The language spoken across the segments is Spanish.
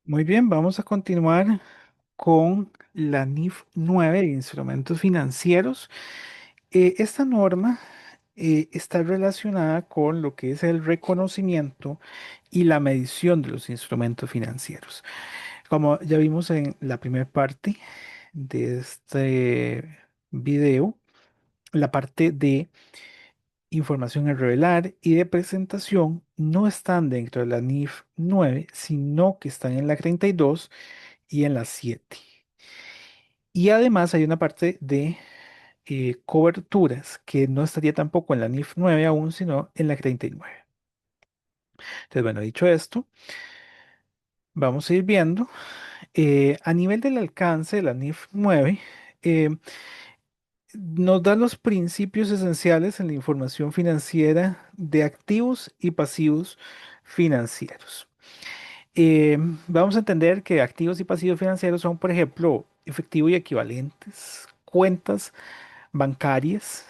Muy bien, vamos a continuar con la NIF 9 de instrumentos financieros. Esta norma está relacionada con lo que es el reconocimiento y la medición de los instrumentos financieros. Como ya vimos en la primera parte de este video, la parte de información a revelar y de presentación no están dentro de la NIF 9, sino que están en la 32 y en la 7. Y además hay una parte de coberturas que no estaría tampoco en la NIF 9 aún, sino en la 39. Entonces, bueno, dicho esto, vamos a ir viendo. A nivel del alcance de la NIF 9, eh, nos da los principios esenciales en la información financiera de activos y pasivos financieros. Vamos a entender que activos y pasivos financieros son, por ejemplo, efectivo y equivalentes, cuentas bancarias,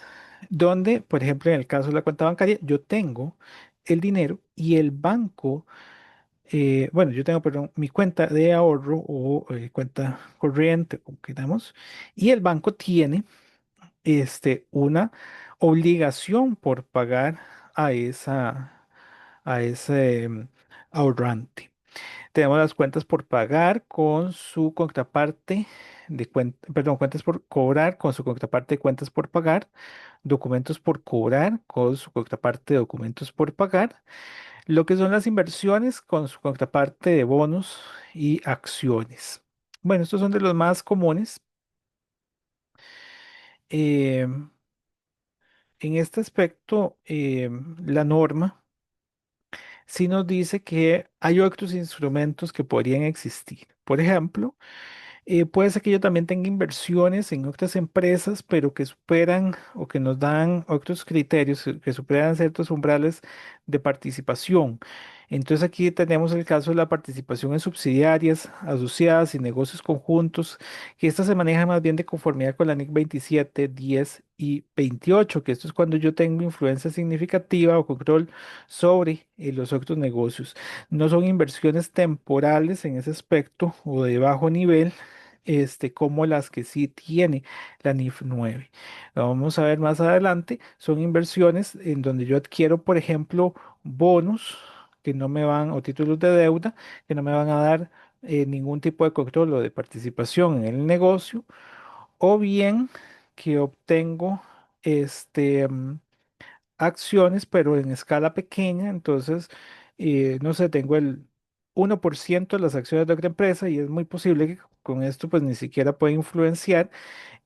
donde, por ejemplo, en el caso de la cuenta bancaria, yo tengo el dinero y el banco, bueno, yo tengo, perdón, mi cuenta de ahorro o cuenta corriente, como queramos, y el banco tiene una obligación por pagar a a ese ahorrante. Tenemos las cuentas por pagar con su contraparte de cuenta, perdón, cuentas por cobrar con su contraparte de cuentas por pagar, documentos por cobrar con su contraparte de documentos por pagar, lo que son las inversiones con su contraparte de bonos y acciones. Bueno, estos son de los más comunes. Eh, en este aspecto, la norma sí nos dice que hay otros instrumentos que podrían existir. Por ejemplo, puede ser que yo también tenga inversiones en otras empresas, pero que superan o que nos dan otros criterios, que superan ciertos umbrales de participación. Entonces aquí tenemos el caso de la participación en subsidiarias, asociadas y negocios conjuntos, que esta se maneja más bien de conformidad con la NIC 27, 10 y 28, que esto es cuando yo tengo influencia significativa o control sobre los otros negocios. No son inversiones temporales en ese aspecto o de bajo nivel, como las que sí tiene la NIF 9. Lo vamos a ver más adelante. Son inversiones en donde yo adquiero, por ejemplo, bonos que no me van, o títulos de deuda, que no me van a dar ningún tipo de control o de participación en el negocio, o bien que obtengo este, mm, acciones, pero en escala pequeña. Entonces, no sé, tengo el 1% de las acciones de otra empresa y es muy posible que con esto pues ni siquiera pueda influenciar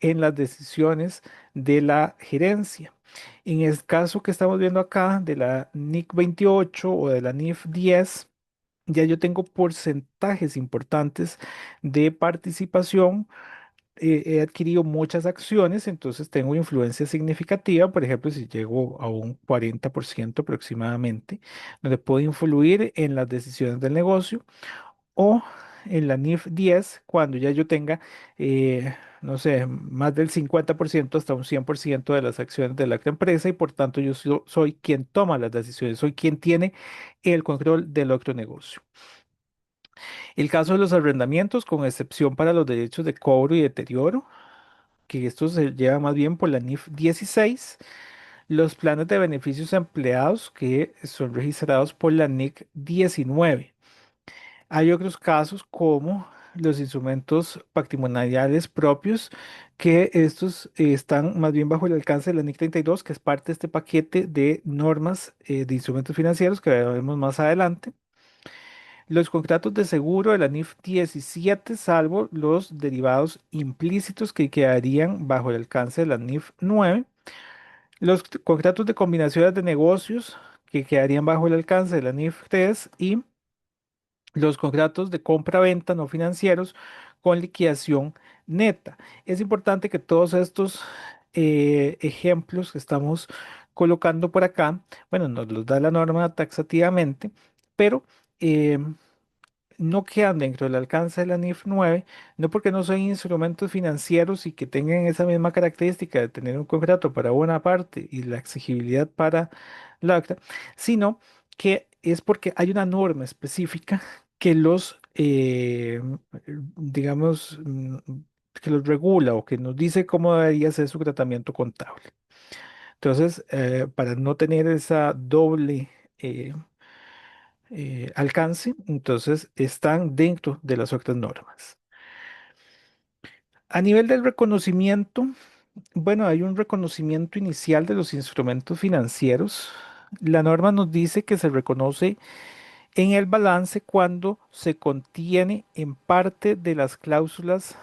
en las decisiones de la gerencia. En el caso que estamos viendo acá de la NIC 28 o de la NIF 10, ya yo tengo porcentajes importantes de participación. He adquirido muchas acciones, entonces tengo influencia significativa. Por ejemplo, si llego a un 40% aproximadamente, donde puedo influir en las decisiones del negocio, o en la NIF 10, cuando ya yo tenga, no sé, más del 50% hasta un 100% de las acciones de la empresa, y por tanto yo soy quien toma las decisiones, soy quien tiene el control del otro negocio. El caso de los arrendamientos, con excepción para los derechos de cobro y deterioro, que esto se lleva más bien por la NIF 16, los planes de beneficios a empleados que son registrados por la NIC 19. Hay otros casos como los instrumentos patrimoniales propios, que estos están más bien bajo el alcance de la NIC 32, que es parte de este paquete de normas de instrumentos financieros que veremos más adelante. Los contratos de seguro de la NIF 17, salvo los derivados implícitos que quedarían bajo el alcance de la NIF 9. Los contratos de combinaciones de negocios que quedarían bajo el alcance de la NIF 3, y los contratos de compra-venta no financieros con liquidación neta. Es importante que todos estos ejemplos que estamos colocando por acá, bueno, nos los da la norma taxativamente, pero eh, no quedan dentro del alcance de la NIF 9, no porque no son instrumentos financieros y que tengan esa misma característica de tener un contrato para una parte y la exigibilidad para la otra, sino que es porque hay una norma específica que los eh, digamos, que los regula o que nos dice cómo debería ser su tratamiento contable. Entonces, para no tener esa doble eh, alcance, entonces están dentro de las otras normas. A nivel del reconocimiento, bueno, hay un reconocimiento inicial de los instrumentos financieros. La norma nos dice que se reconoce en el balance cuando se contiene en parte de las cláusulas,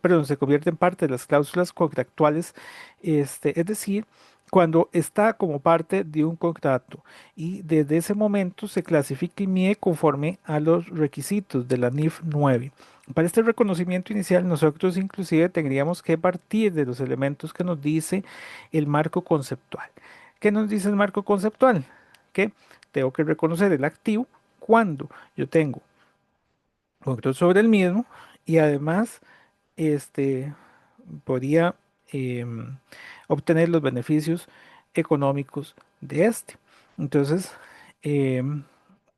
perdón, se convierte en parte de las cláusulas contractuales, es decir, cuando está como parte de un contrato y desde ese momento se clasifica y mide conforme a los requisitos de la NIF 9. Para este reconocimiento inicial, nosotros inclusive tendríamos que partir de los elementos que nos dice el marco conceptual. ¿Qué nos dice el marco conceptual? Que tengo que reconocer el activo cuando yo tengo control sobre el mismo y además este, podría em, obtener los beneficios económicos de este. Entonces, em,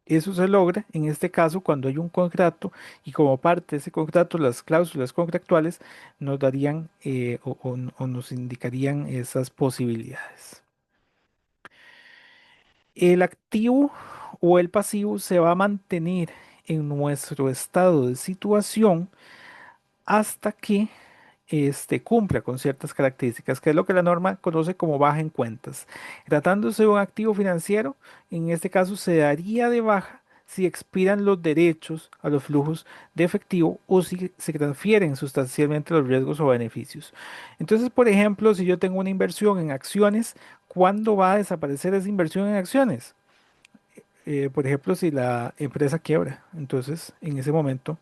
eso se logra en este caso cuando hay un contrato y como parte de ese contrato las cláusulas contractuales nos darían o nos indicarían esas posibilidades. El activo o el pasivo se va a mantener en nuestro estado de situación hasta que cumpla con ciertas características, que es lo que la norma conoce como baja en cuentas. Tratándose de un activo financiero, en este caso se daría de baja si expiran los derechos a los flujos de efectivo o si se transfieren sustancialmente los riesgos o beneficios. Entonces, por ejemplo, si yo tengo una inversión en acciones, ¿cuándo va a desaparecer esa inversión en acciones? Por ejemplo, si la empresa quiebra, entonces en ese momento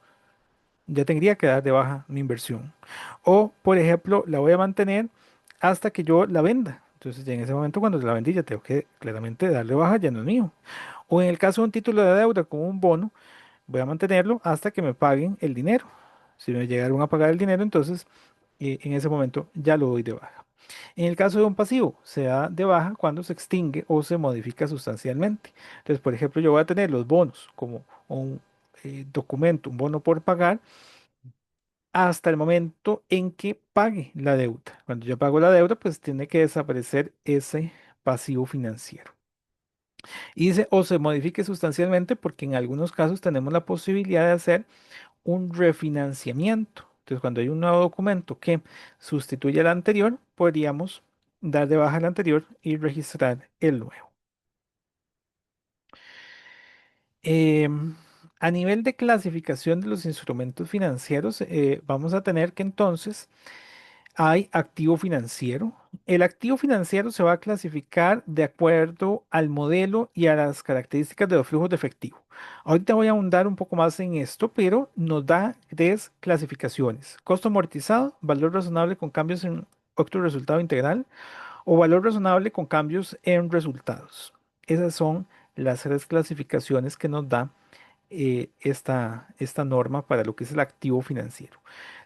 ya tendría que dar de baja mi inversión. O, por ejemplo, la voy a mantener hasta que yo la venda. Entonces, ya en ese momento, cuando la vendí, ya tengo que claramente darle baja, ya no es mío. O en el caso de un título de deuda como un bono, voy a mantenerlo hasta que me paguen el dinero. Si me llegaron a pagar el dinero, entonces en ese momento ya lo doy de baja. En el caso de un pasivo, se da de baja cuando se extingue o se modifica sustancialmente. Entonces, por ejemplo, yo voy a tener los bonos como un documento, un bono por pagar hasta el momento en que pague la deuda. Cuando yo pago la deuda, pues tiene que desaparecer ese pasivo financiero. Y dice, o se modifique sustancialmente porque en algunos casos tenemos la posibilidad de hacer un refinanciamiento. Entonces, cuando hay un nuevo documento que sustituye al anterior, podríamos dar de baja el anterior y registrar el nuevo. Em, a nivel de clasificación de los instrumentos financieros, vamos a tener que entonces hay activo financiero. El activo financiero se va a clasificar de acuerdo al modelo y a las características de los flujos de efectivo. Ahorita voy a ahondar un poco más en esto, pero nos da tres clasificaciones. Costo amortizado, valor razonable con cambios en otro resultado integral o valor razonable con cambios en resultados. Esas son las tres clasificaciones que nos da esta norma para lo que es el activo financiero.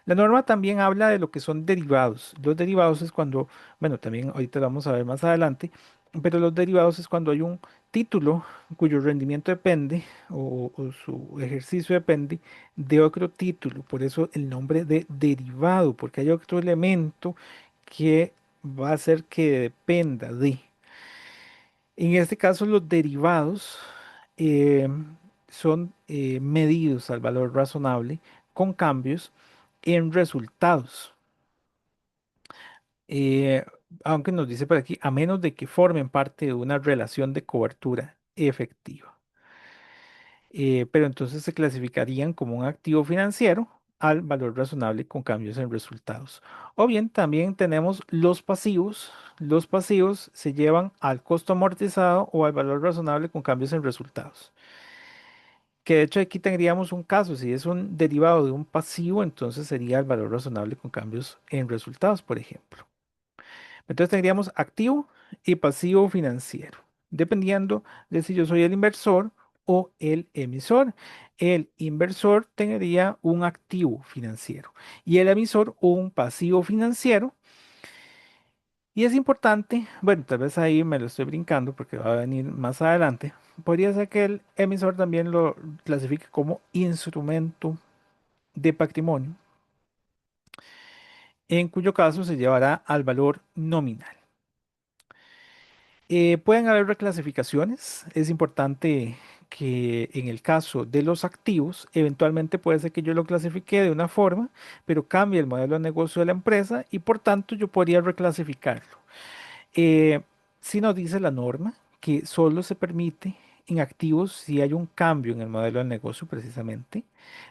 La norma también habla de lo que son derivados. Los derivados es cuando, bueno, también ahorita lo vamos a ver más adelante, pero los derivados es cuando hay un título cuyo rendimiento depende o su ejercicio depende de otro título. Por eso el nombre de derivado, porque hay otro elemento que va a hacer que dependa de. En este caso, los derivados eh, son medidos al valor razonable con cambios en resultados. Eh, Aunque nos dice por aquí, a menos de que formen parte de una relación de cobertura efectiva. Pero entonces se clasificarían como un activo financiero al valor razonable con cambios en resultados. O bien también tenemos los pasivos. Los pasivos se llevan al costo amortizado o al valor razonable con cambios en resultados. Que de hecho aquí tendríamos un caso, si es un derivado de un pasivo, entonces sería el valor razonable con cambios en resultados, por ejemplo. Entonces tendríamos activo y pasivo financiero, dependiendo de si yo soy el inversor o el emisor. El inversor tendría un activo financiero y el emisor un pasivo financiero. Y es importante, bueno, tal vez ahí me lo estoy brincando porque va a venir más adelante, podría ser que el emisor también lo clasifique como instrumento de patrimonio, en cuyo caso se llevará al valor nominal. Pueden haber reclasificaciones. Es importante que en el caso de los activos, eventualmente puede ser que yo lo clasifique de una forma, pero cambie el modelo de negocio de la empresa y por tanto yo podría reclasificarlo. Eh, si nos dice la norma que solo se permite en activos si hay un cambio en el modelo de negocio precisamente.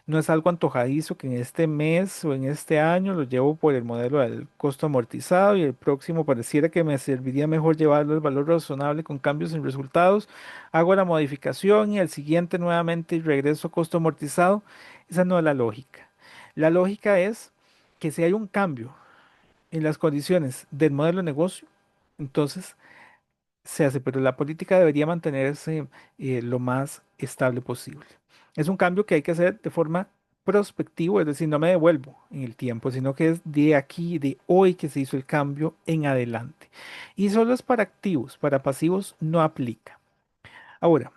No es algo antojadizo que en este mes o en este año lo llevo por el modelo del costo amortizado y el próximo pareciera que me serviría mejor llevarlo al valor razonable con cambios en resultados. Hago la modificación y el siguiente nuevamente regreso a costo amortizado. Esa no es la lógica. La lógica es que si hay un cambio en las condiciones del modelo de negocio, entonces se hace, pero la política debería mantenerse lo más estable posible. Es un cambio que hay que hacer de forma prospectiva, es decir, no me devuelvo en el tiempo, sino que es de aquí, de hoy que se hizo el cambio en adelante. Y solo es para activos, para pasivos no aplica. Ahora,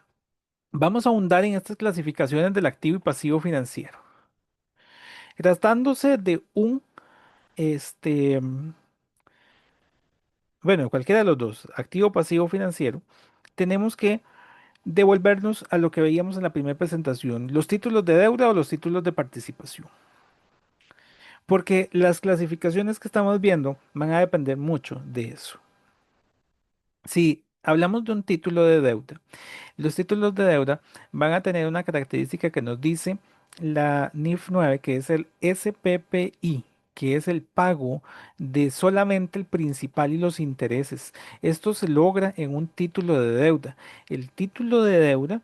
vamos a ahondar en estas clasificaciones del activo y pasivo financiero. Tratándose de un, este, bueno, cualquiera de los dos, activo o pasivo financiero, tenemos que devolvernos a lo que veíamos en la primera presentación, los títulos de deuda o los títulos de participación. Porque las clasificaciones que estamos viendo van a depender mucho de eso. Si hablamos de un título de deuda, los títulos de deuda van a tener una característica que nos dice la NIF 9, que es el SPPI, que es el pago de solamente el principal y los intereses. Esto se logra en un título de deuda. El título de deuda,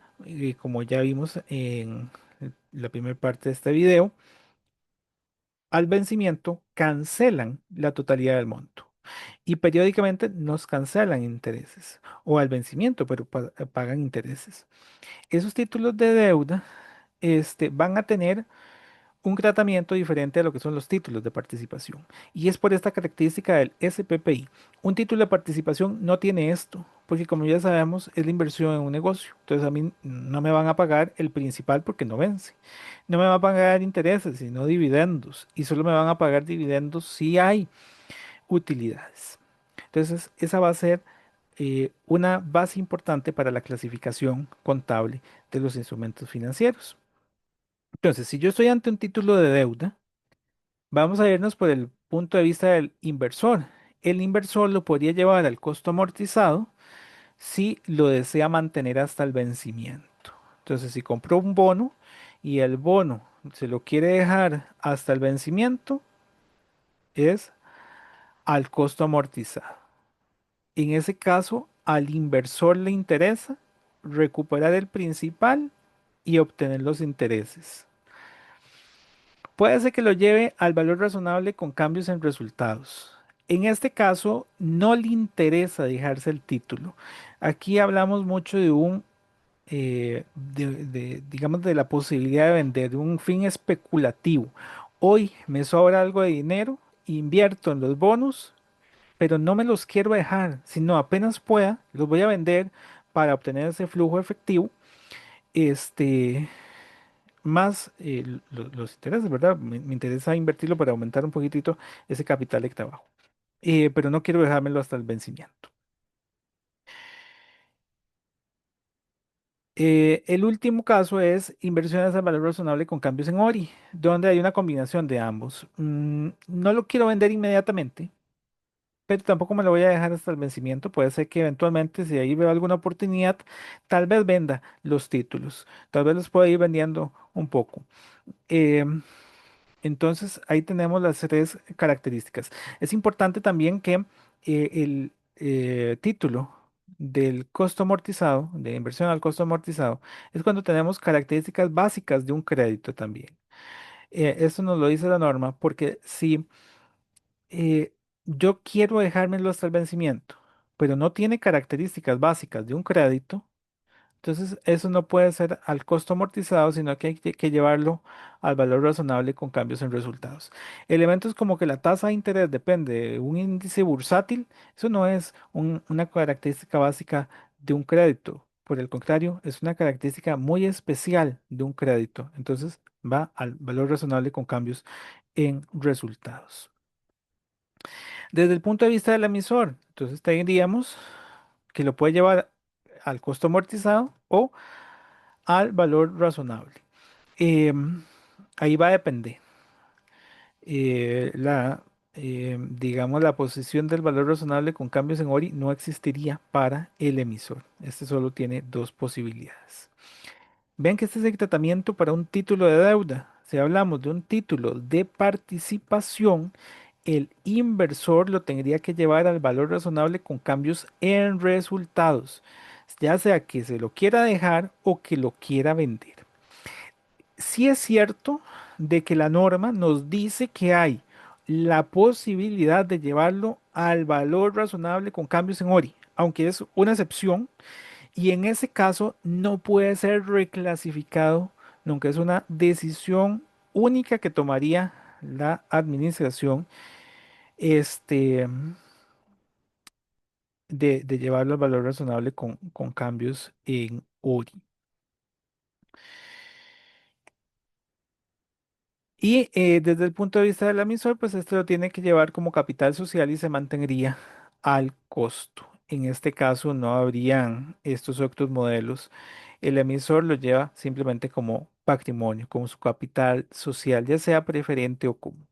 como ya vimos en la primera parte de este video, al vencimiento cancelan la totalidad del monto. Y periódicamente nos cancelan intereses o al vencimiento, pero pagan intereses. Esos títulos de deuda, van a tener un tratamiento diferente a lo que son los títulos de participación. Y es por esta característica del SPPI. Un título de participación no tiene esto, porque como ya sabemos, es la inversión en un negocio. Entonces a mí no me van a pagar el principal porque no vence. No me van a pagar intereses, sino dividendos. Y solo me van a pagar dividendos si hay utilidades. Entonces, esa va a ser una base importante para la clasificación contable de los instrumentos financieros. Entonces, si yo estoy ante un título de deuda, vamos a irnos por el punto de vista del inversor. El inversor lo podría llevar al costo amortizado si lo desea mantener hasta el vencimiento. Entonces, si compró un bono y el bono se lo quiere dejar hasta el vencimiento, es al costo amortizado. En ese caso, al inversor le interesa recuperar el principal y obtener los intereses. Puede ser que lo lleve al valor razonable con cambios en resultados. En este caso, no le interesa dejarse el título. Aquí hablamos mucho de digamos, de la posibilidad de vender, de un fin especulativo. Hoy me sobra algo de dinero, invierto en los bonos, pero no me los quiero dejar, sino apenas pueda, los voy a vender para obtener ese flujo efectivo, este, más los intereses, ¿verdad? Me interesa invertirlo para aumentar un poquitito ese capital de trabajo. Pero no quiero dejármelo hasta el vencimiento. El último caso es inversiones al valor razonable con cambios en ORI, donde hay una combinación de ambos. No lo quiero vender inmediatamente, pero tampoco me lo voy a dejar hasta el vencimiento. Puede ser que eventualmente, si ahí veo alguna oportunidad, tal vez venda los títulos, tal vez los pueda ir vendiendo un poco. Em, entonces, ahí tenemos las tres características. Es importante también que el título del costo amortizado, de inversión al costo amortizado, es cuando tenemos características básicas de un crédito también. Eso nos lo dice la norma, porque si yo quiero dejármelo hasta el vencimiento, pero no tiene características básicas de un crédito, Entonces, eso no puede ser al costo amortizado, sino que hay que llevarlo al valor razonable con cambios en resultados. Elementos como que la tasa de interés depende de un índice bursátil, eso no es una característica básica de un crédito. Por el contrario, es una característica muy especial de un crédito. Entonces, va al valor razonable con cambios en resultados. Desde el punto de vista del emisor, entonces tendríamos que lo puede llevar al costo amortizado o al valor razonable. Em, Ahí va a depender. Digamos, la posición del valor razonable con cambios en ORI no existiría para el emisor. Este solo tiene dos posibilidades. Vean que este es el tratamiento para un título de deuda. Si hablamos de un título de participación, el inversor lo tendría que llevar al valor razonable con cambios en resultados, ya sea que se lo quiera dejar o que lo quiera vender. Sí es cierto de que la norma nos dice que hay la posibilidad de llevarlo al valor razonable con cambios en ORI, aunque es una excepción y en ese caso no puede ser reclasificado, nunca es una decisión única que tomaría la administración este, de llevarlo al valor razonable con cambios en ORI. Y desde el punto de vista del emisor, pues esto lo tiene que llevar como capital social y se mantendría al costo. En este caso no habrían estos otros modelos. El emisor lo lleva simplemente como patrimonio, como su capital social, ya sea preferente o común.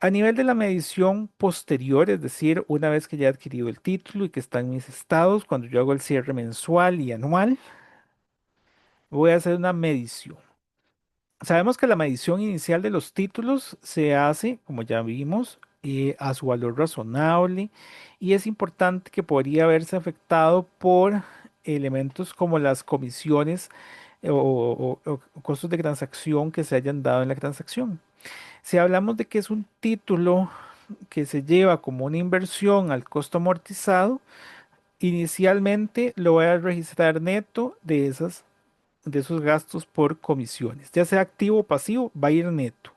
A nivel de la medición posterior, es decir, una vez que ya he adquirido el título y que están mis estados, cuando yo hago el cierre mensual y anual, voy a hacer una medición. Sabemos que la medición inicial de los títulos se hace, como ya vimos, a su valor razonable y es importante que podría verse afectado por elementos como las comisiones o costos de transacción que se hayan dado en la transacción. Si hablamos de que es un título que se lleva como una inversión al costo amortizado, inicialmente lo voy a registrar neto de esos gastos por comisiones, ya sea activo o pasivo, va a ir neto.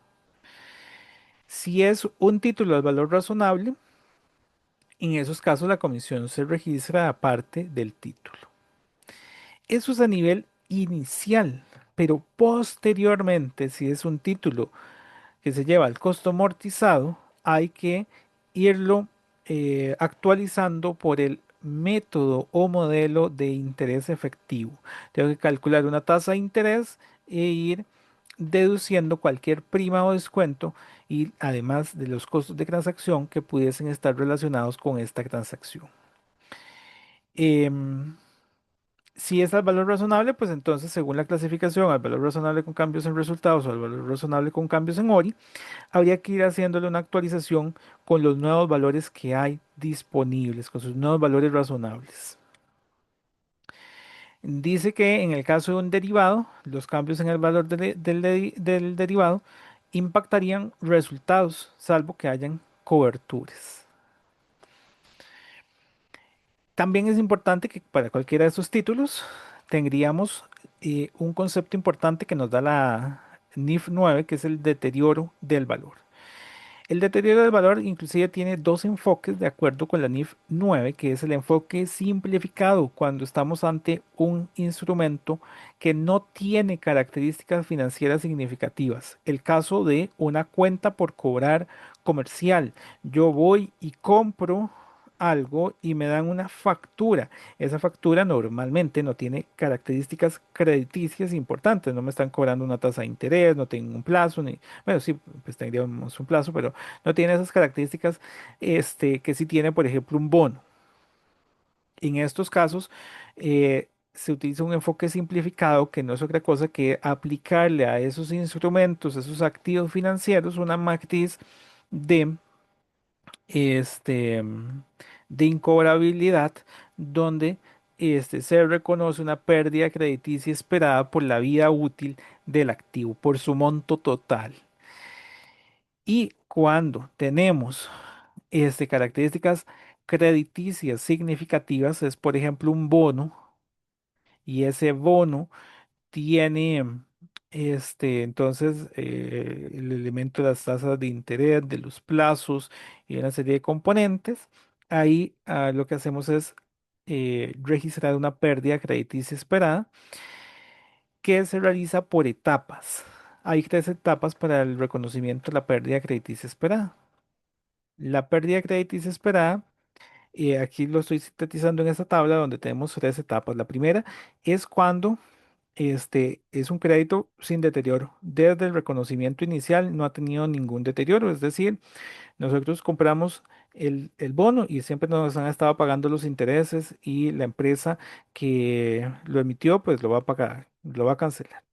Si es un título de valor razonable, en esos casos la comisión se registra aparte del título. Eso es a nivel inicial, pero posteriormente, si es un título que se lleva al costo amortizado, hay que irlo actualizando por el método o modelo de interés efectivo. Tengo que calcular una tasa de interés e ir deduciendo cualquier prima o descuento y además de los costos de transacción que pudiesen estar relacionados con esta transacción. Em, si es al valor razonable, pues entonces según la clasificación, al valor razonable con cambios en resultados o al valor razonable con cambios en ORI, habría que ir haciéndole una actualización con los nuevos valores que hay disponibles, con sus nuevos valores razonables. Dice que en el caso de un derivado, los cambios en el valor del derivado impactarían resultados, salvo que hayan coberturas. También es importante que para cualquiera de estos títulos tendríamos un concepto importante que nos da la NIF 9, que es el deterioro del valor. El deterioro del valor inclusive tiene dos enfoques de acuerdo con la NIF 9, que es el enfoque simplificado cuando estamos ante un instrumento que no tiene características financieras significativas. El caso de una cuenta por cobrar comercial. Yo voy y compro algo y me dan una factura. Esa factura normalmente no tiene características crediticias importantes. No me están cobrando una tasa de interés, no tengo un plazo, ni, bueno, sí, pues tendríamos un plazo, pero no tiene esas características que sí tiene, por ejemplo, un bono. En estos casos, se utiliza un enfoque simplificado que no es otra cosa que aplicarle a esos instrumentos, esos activos financieros, una matriz de, este, de incobrabilidad donde se reconoce una pérdida crediticia esperada por la vida útil del activo, por su monto total. Y cuando tenemos características crediticias significativas es, por ejemplo, un bono, y ese bono tiene, entonces, el elemento de las tasas de interés, de los plazos y una serie de componentes. Ahí lo que hacemos es registrar una pérdida crediticia esperada que se realiza por etapas. Hay tres etapas para el reconocimiento de la pérdida crediticia esperada. La pérdida crediticia esperada, aquí lo estoy sintetizando en esta tabla donde tenemos tres etapas. La primera es cuando es un crédito sin deterioro. Desde el reconocimiento inicial no ha tenido ningún deterioro, es decir, nosotros compramos el bono y siempre nos han estado pagando los intereses y la empresa que lo emitió pues lo va a pagar, lo va a cancelar.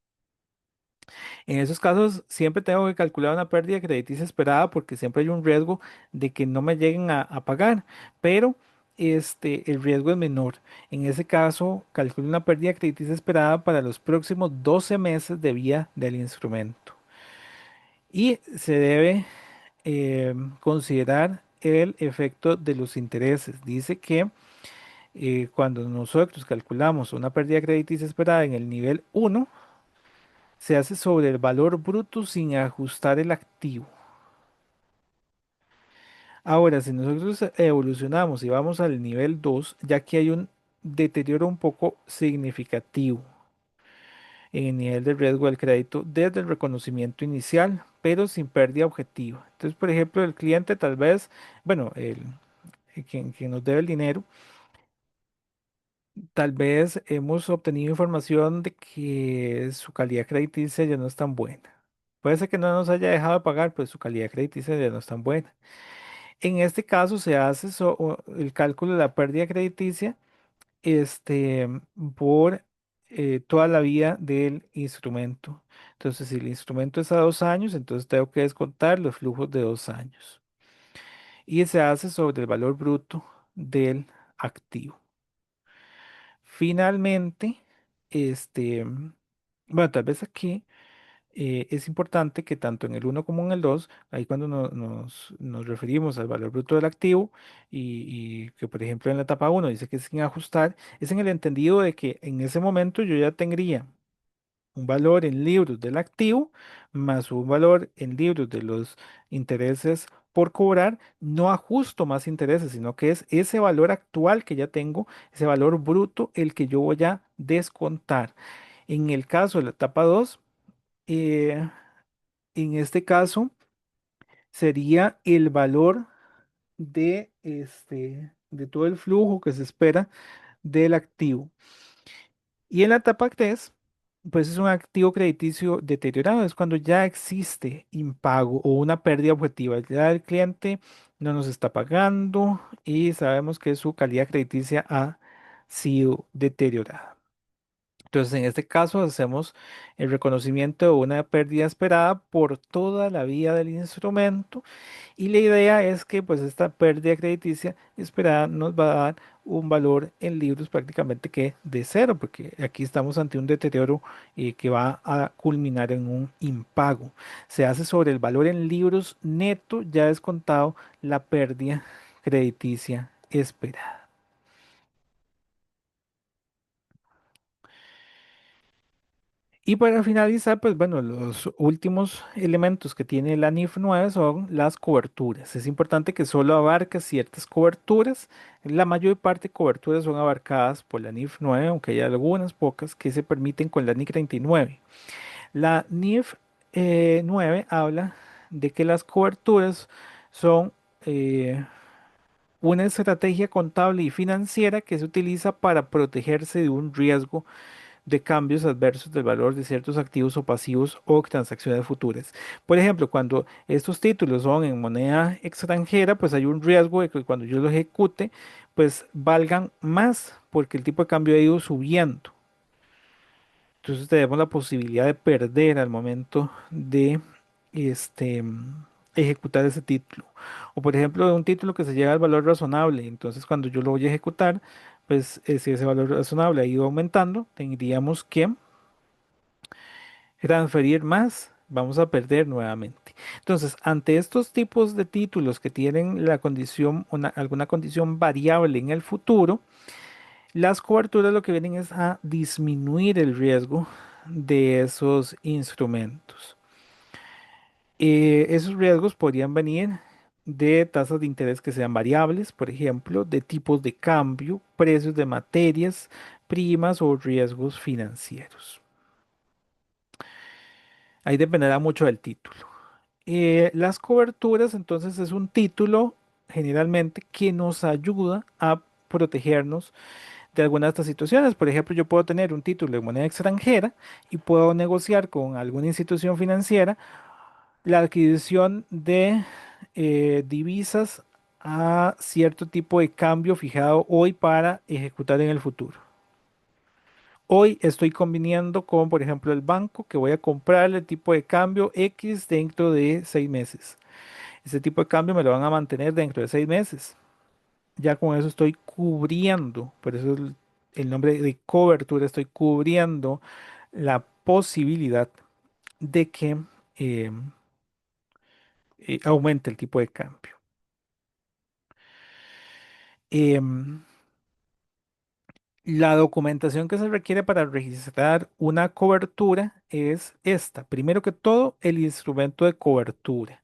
En esos casos siempre tengo que calcular una pérdida crediticia esperada porque siempre hay un riesgo de que no me lleguen a pagar, pero el riesgo es menor. En ese caso, calculo una pérdida crediticia esperada para los próximos 12 meses de vida del instrumento. Y se debe considerar el efecto de los intereses. Dice que cuando nosotros calculamos una pérdida crediticia esperada en el nivel uno, se hace sobre el valor bruto sin ajustar el activo. Ahora, si nosotros evolucionamos y vamos al nivel 2, ya que hay un deterioro un poco significativo en el nivel de riesgo del crédito desde el reconocimiento inicial, pero sin pérdida objetiva. Entonces, por ejemplo, el cliente tal vez, bueno, quien nos debe el dinero, tal vez hemos obtenido información de que su calidad crediticia ya no es tan buena. Puede ser que no nos haya dejado de pagar, pero su calidad crediticia ya no es tan buena. En este caso se hace el cálculo de la pérdida crediticia este, por toda la vida del instrumento. Entonces, si el instrumento es a 2 años, entonces tengo que descontar los flujos de 2 años. Y se hace sobre el valor bruto del activo. Finalmente, bueno, tal vez aquí es importante que tanto en el uno como en el 2, ahí cuando nos referimos al valor bruto del activo y que por ejemplo en la etapa uno dice que es sin ajustar, es en el entendido de que en ese momento yo ya tendría un valor en libros del activo más un valor en libros de los intereses por cobrar, no ajusto más intereses, sino que es ese valor actual que ya tengo, ese valor bruto, el que yo voy a descontar. En el caso de la etapa 2, eh, en este caso sería el valor de todo el flujo que se espera del activo. Y en la etapa 3, pues es un activo crediticio deteriorado, es cuando ya existe impago o una pérdida objetiva. Ya el cliente no nos está pagando y sabemos que su calidad crediticia ha sido deteriorada. Entonces, en este caso, hacemos el reconocimiento de una pérdida esperada por toda la vida del instrumento y la idea es que pues esta pérdida crediticia esperada nos va a dar un valor en libros prácticamente que de cero, porque aquí estamos ante un deterioro que va a culminar en un impago. Se hace sobre el valor en libros neto ya descontado la pérdida crediticia esperada. Y para finalizar, pues bueno, los últimos elementos que tiene la NIF 9 son las coberturas. Es importante que solo abarque ciertas coberturas. La mayor parte de coberturas son abarcadas por la NIF 9, aunque hay algunas pocas que se permiten con la NIC 39. La NIF 9 habla de que las coberturas son una estrategia contable y financiera que se utiliza para protegerse de un riesgo de cambios adversos del valor de ciertos activos o pasivos o transacciones futuras. Por ejemplo, cuando estos títulos son en moneda extranjera, pues hay un riesgo de que cuando yo lo ejecute, pues valgan más porque el tipo de cambio ha ido subiendo. Entonces tenemos la posibilidad de perder al momento de este, ejecutar ese título. O por ejemplo, un título que se llega al valor razonable. Entonces cuando yo lo voy a ejecutar, pues si ese valor razonable ha ido aumentando, tendríamos que transferir más vamos a perder nuevamente. Entonces, ante estos tipos de títulos que tienen la condición, alguna condición variable en el futuro, las coberturas lo que vienen es a disminuir el riesgo de esos instrumentos. Esos riesgos podrían venir de tasas de interés que sean variables, por ejemplo, de tipos de cambio, precios de materias primas o riesgos financieros. Ahí dependerá mucho del título. Las coberturas, entonces, es un título generalmente que nos ayuda a protegernos de algunas de estas situaciones. Por ejemplo, yo puedo tener un título de moneda extranjera y puedo negociar con alguna institución financiera la adquisición de divisas a cierto tipo de cambio fijado hoy para ejecutar en el futuro. Hoy estoy conviniendo con, por ejemplo, el banco que voy a comprarle el tipo de cambio X dentro de 6 meses. Ese tipo de cambio me lo van a mantener dentro de 6 meses. Ya con eso estoy cubriendo, por eso el nombre de cobertura, estoy cubriendo la posibilidad de que eh, aumente el tipo de cambio. Em, la documentación que se requiere para registrar una cobertura es esta. Primero que todo, el instrumento de cobertura.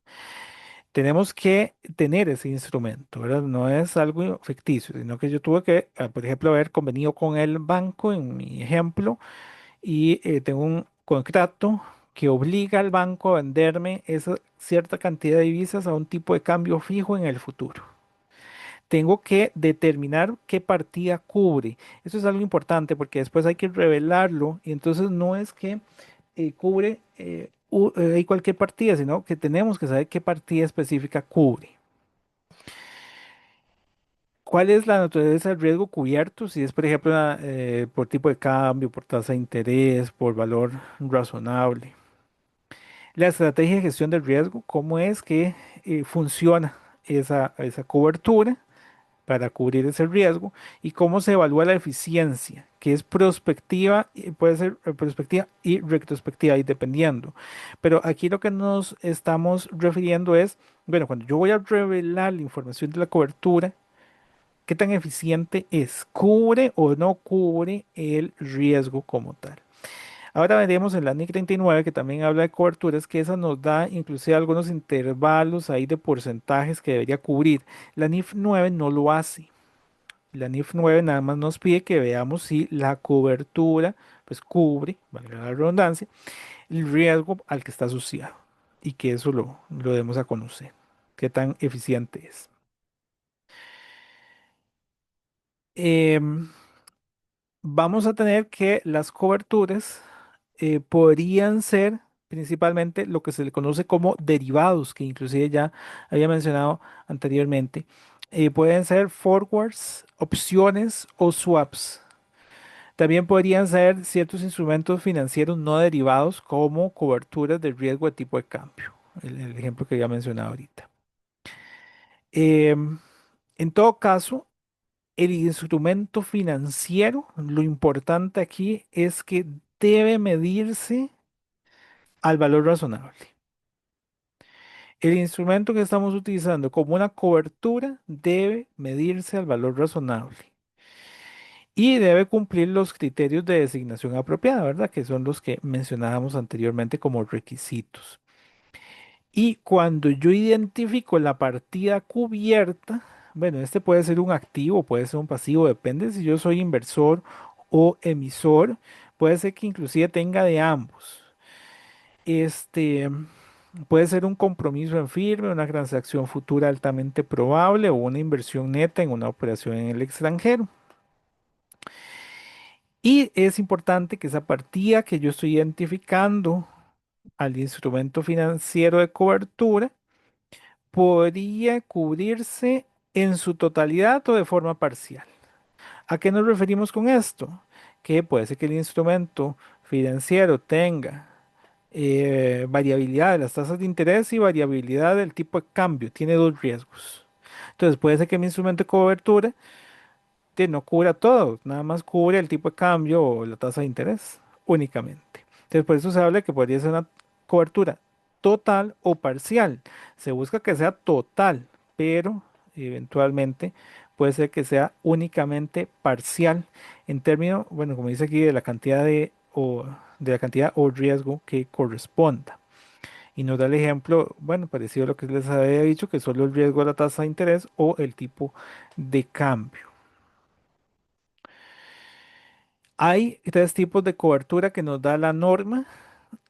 Tenemos que tener ese instrumento, ¿verdad? No es algo ficticio, sino que yo tuve que, por ejemplo, haber convenido con el banco en mi ejemplo y tengo un contrato que obliga al banco a venderme esa cierta cantidad de divisas a un tipo de cambio fijo en el futuro. Tengo que determinar qué partida cubre. Eso es algo importante porque después hay que revelarlo y entonces no es que cubre hay cualquier partida, sino que tenemos que saber qué partida específica cubre. ¿Cuál es la naturaleza del riesgo cubierto? Si es, por ejemplo, por tipo de cambio, por tasa de interés, por valor razonable. La estrategia de gestión del riesgo, ¿cómo es que funciona esa cobertura para cubrir ese riesgo? Y cómo se evalúa la eficiencia, que es prospectiva, y puede ser prospectiva y retrospectiva, y dependiendo. Pero aquí lo que nos estamos refiriendo es, bueno, cuando yo voy a revelar la información de la cobertura, ¿qué tan eficiente es? ¿Cubre o no cubre el riesgo como tal? Ahora veremos en la NIC 39 que también habla de coberturas, que esa nos da inclusive algunos intervalos ahí de porcentajes que debería cubrir. La NIF 9 no lo hace. La NIF 9 nada más nos pide que veamos si la cobertura pues cubre, valga la redundancia, el riesgo al que está asociado y que eso lo demos a conocer. Qué tan eficiente es. Em, Vamos a tener que las coberturas podrían ser principalmente lo que se le conoce como derivados, que inclusive ya había mencionado anteriormente. Pueden ser forwards, opciones o swaps. También podrían ser ciertos instrumentos financieros no derivados como coberturas de riesgo de tipo de cambio, el ejemplo que ya mencionado ahorita. Em, en todo caso, el instrumento financiero, lo importante aquí es que debe medirse al valor razonable. El instrumento que estamos utilizando como una cobertura debe medirse al valor razonable y debe cumplir los criterios de designación apropiada, ¿verdad? Que son los que mencionábamos anteriormente como requisitos. Y cuando yo identifico la partida cubierta, bueno, este puede ser un activo, puede ser un pasivo, depende si yo soy inversor o emisor, puede ser que inclusive tenga de ambos. Este puede ser un compromiso en firme, una transacción futura altamente probable o una inversión neta en una operación en el extranjero. Y es importante que esa partida que yo estoy identificando al instrumento financiero de cobertura podría cubrirse en su totalidad o de forma parcial. ¿A qué nos referimos con esto? Que puede ser que el instrumento financiero tenga variabilidad de las tasas de interés y variabilidad del tipo de cambio. Tiene dos riesgos. Entonces puede ser que mi instrumento de cobertura no cubra todo, nada más cubre el tipo de cambio o la tasa de interés únicamente. Entonces por eso se habla que podría ser una cobertura total o parcial. Se busca que sea total, pero eventualmente puede ser que sea únicamente parcial en términos, bueno, como dice aquí, de la cantidad de la cantidad o riesgo que corresponda. Y nos da el ejemplo, bueno, parecido a lo que les había dicho, que solo el riesgo de la tasa de interés o el tipo de cambio. Hay tres tipos de cobertura que nos da la norma.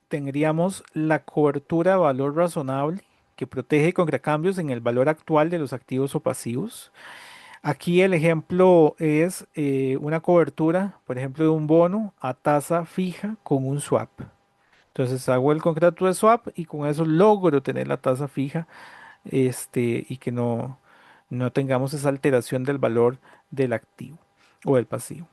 Tendríamos la cobertura de valor razonable, que protege contra cambios en el valor actual de los activos o pasivos. Aquí el ejemplo es una cobertura, por ejemplo, de un bono a tasa fija con un swap. Entonces hago el contrato de swap y con eso logro tener la tasa fija, y que no tengamos esa alteración del valor del activo o del pasivo.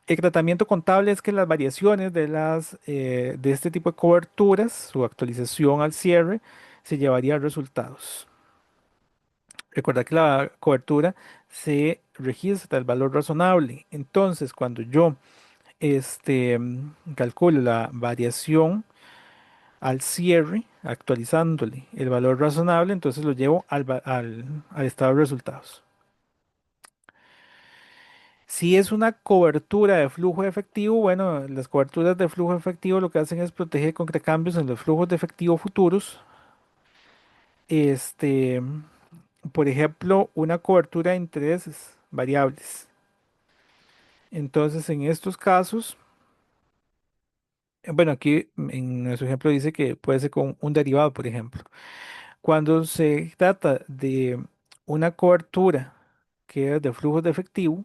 El tratamiento contable es que las variaciones de este tipo de coberturas, su actualización al cierre, se llevaría a resultados. Recuerda que la cobertura se registra el valor razonable. Entonces, cuando yo calculo la variación al cierre, actualizándole el valor razonable, entonces lo llevo al estado de resultados. Si es una cobertura de flujo de efectivo, bueno, las coberturas de flujo de efectivo lo que hacen es proteger contra cambios en los flujos de efectivo futuros. Este, por ejemplo, una cobertura de intereses variables. Entonces, en estos casos, bueno, aquí en nuestro ejemplo dice que puede ser con un derivado, por ejemplo. Cuando se trata de una cobertura que es de flujos de efectivo,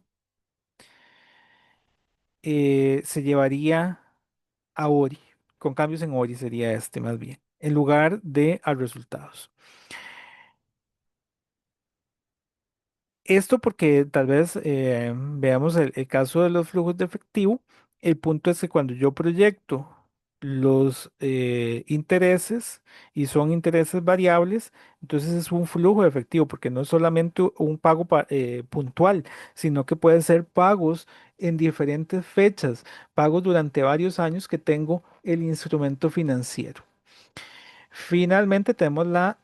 se llevaría a ORI, con cambios en ORI sería este más bien, en lugar de a resultados. Esto porque tal vez veamos el caso de los flujos de efectivo. El punto es que cuando yo proyecto los intereses y son intereses variables, entonces es un flujo de efectivo porque no es solamente un pago puntual, sino que pueden ser pagos en diferentes fechas, pagos durante varios años que tengo el instrumento financiero. Finalmente tenemos la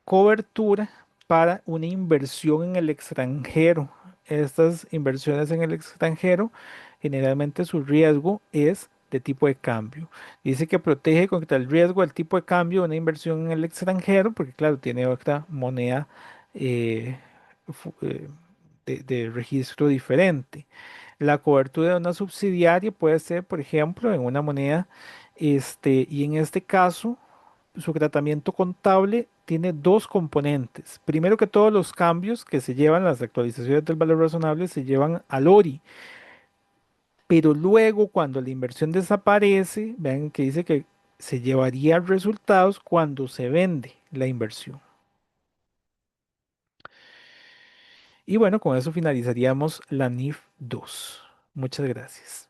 cobertura para una inversión en el extranjero. Estas inversiones en el extranjero, generalmente su riesgo es de tipo de cambio. Dice que protege contra el riesgo del tipo de cambio de una inversión en el extranjero, porque claro, tiene otra moneda eh, fu- eh, de registro diferente. La cobertura de una subsidiaria puede ser, por ejemplo, en una moneda, y en este caso su tratamiento contable tiene dos componentes. Primero que todos los cambios que se llevan, las actualizaciones del valor razonable se llevan al ORI, pero luego cuando la inversión desaparece, vean que dice que se llevaría resultados cuando se vende la inversión. Y bueno, con eso finalizaríamos la NIF 2. Muchas gracias.